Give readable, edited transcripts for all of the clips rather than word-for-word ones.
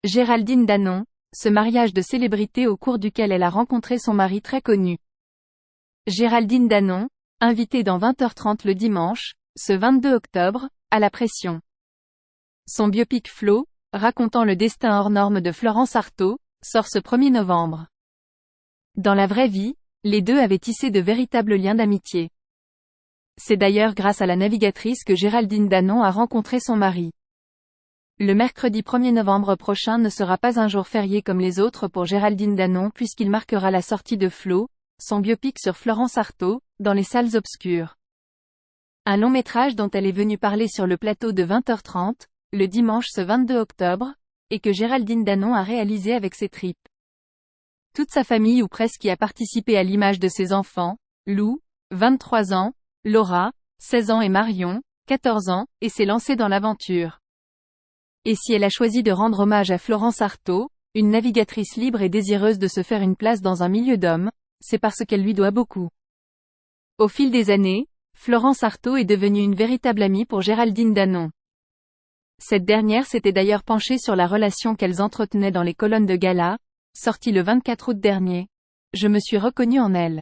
Géraldine Danon, ce mariage de célébrité au cours duquel elle a rencontré son mari très connu. Géraldine Danon, invitée dans 20h30 le dimanche, ce 22 octobre, à la pression. Son biopic Flo, racontant le destin hors norme de Florence Artaud, sort ce 1er novembre. Dans la vraie vie, les deux avaient tissé de véritables liens d'amitié. C'est d'ailleurs grâce à la navigatrice que Géraldine Danon a rencontré son mari. Le mercredi 1er novembre prochain ne sera pas un jour férié comme les autres pour Géraldine Danon puisqu'il marquera la sortie de Flo, son biopic sur Florence Artaud, dans les salles obscures. Un long métrage dont elle est venue parler sur le plateau de 20h30, le dimanche ce 22 octobre, et que Géraldine Danon a réalisé avec ses tripes. Toute sa famille ou presque y a participé à l'image de ses enfants, Lou, 23 ans, Laura, 16 ans et Marion, 14 ans, et s'est lancée dans l'aventure. Et si elle a choisi de rendre hommage à Florence Artaud, une navigatrice libre et désireuse de se faire une place dans un milieu d'hommes, c'est parce qu'elle lui doit beaucoup. Au fil des années, Florence Artaud est devenue une véritable amie pour Géraldine Danon. Cette dernière s'était d'ailleurs penchée sur la relation qu'elles entretenaient dans les colonnes de gala, sortie le 24 août dernier. Je me suis reconnue en elle.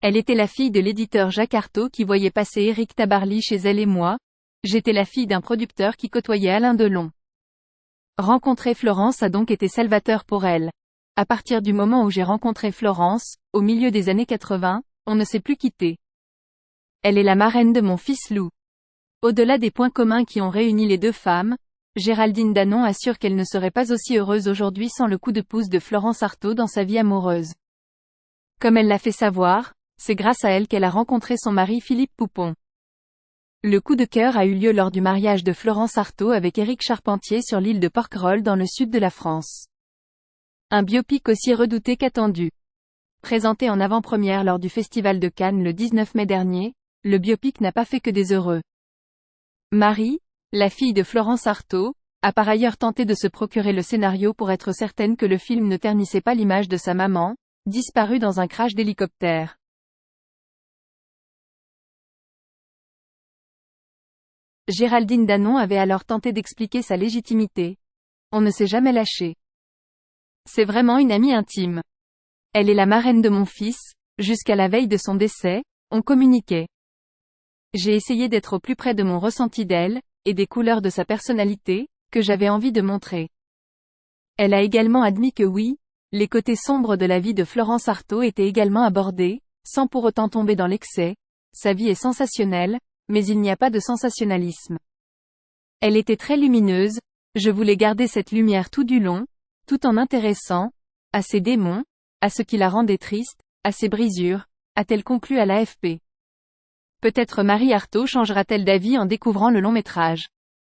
Elle était la fille de l'éditeur Jacques Artaud qui voyait passer Éric Tabarly chez elle et moi. J'étais la fille d'un producteur qui côtoyait Alain Delon. Rencontrer Florence a donc été salvateur pour elle. À partir du moment où j'ai rencontré Florence, au milieu des années 80, on ne s'est plus quitté. Elle est la marraine de mon fils Lou. Au-delà des points communs qui ont réuni les deux femmes, Géraldine Danon assure qu'elle ne serait pas aussi heureuse aujourd'hui sans le coup de pouce de Florence Artaud dans sa vie amoureuse. Comme elle l'a fait savoir, c'est grâce à elle qu'elle a rencontré son mari Philippe Poupon. Le coup de cœur a eu lieu lors du mariage de Florence Artaud avec Éric Charpentier sur l'île de Porquerolles dans le sud de la France. Un biopic aussi redouté qu'attendu. Présenté en avant-première lors du Festival de Cannes le 19 mai dernier, le biopic n'a pas fait que des heureux. Marie, la fille de Florence Artaud, a par ailleurs tenté de se procurer le scénario pour être certaine que le film ne ternissait pas l'image de sa maman, disparue dans un crash d'hélicoptère. Géraldine Danon avait alors tenté d'expliquer sa légitimité. On ne s'est jamais lâché. C'est vraiment une amie intime. Elle est la marraine de mon fils, jusqu'à la veille de son décès, on communiquait. J'ai essayé d'être au plus près de mon ressenti d'elle, et des couleurs de sa personnalité, que j'avais envie de montrer. Elle a également admis que oui, les côtés sombres de la vie de Florence Artaud étaient également abordés, sans pour autant tomber dans l'excès. Sa vie est sensationnelle, mais il n'y a pas de sensationnalisme. Elle était très lumineuse, je voulais garder cette lumière tout du long, tout en intéressant, à ses démons, à ce qui la rendait triste, à ses brisures, a-t-elle conclu à l'AFP. Peut-être Marie Artaud changera-t-elle d'avis en découvrant le long métrage.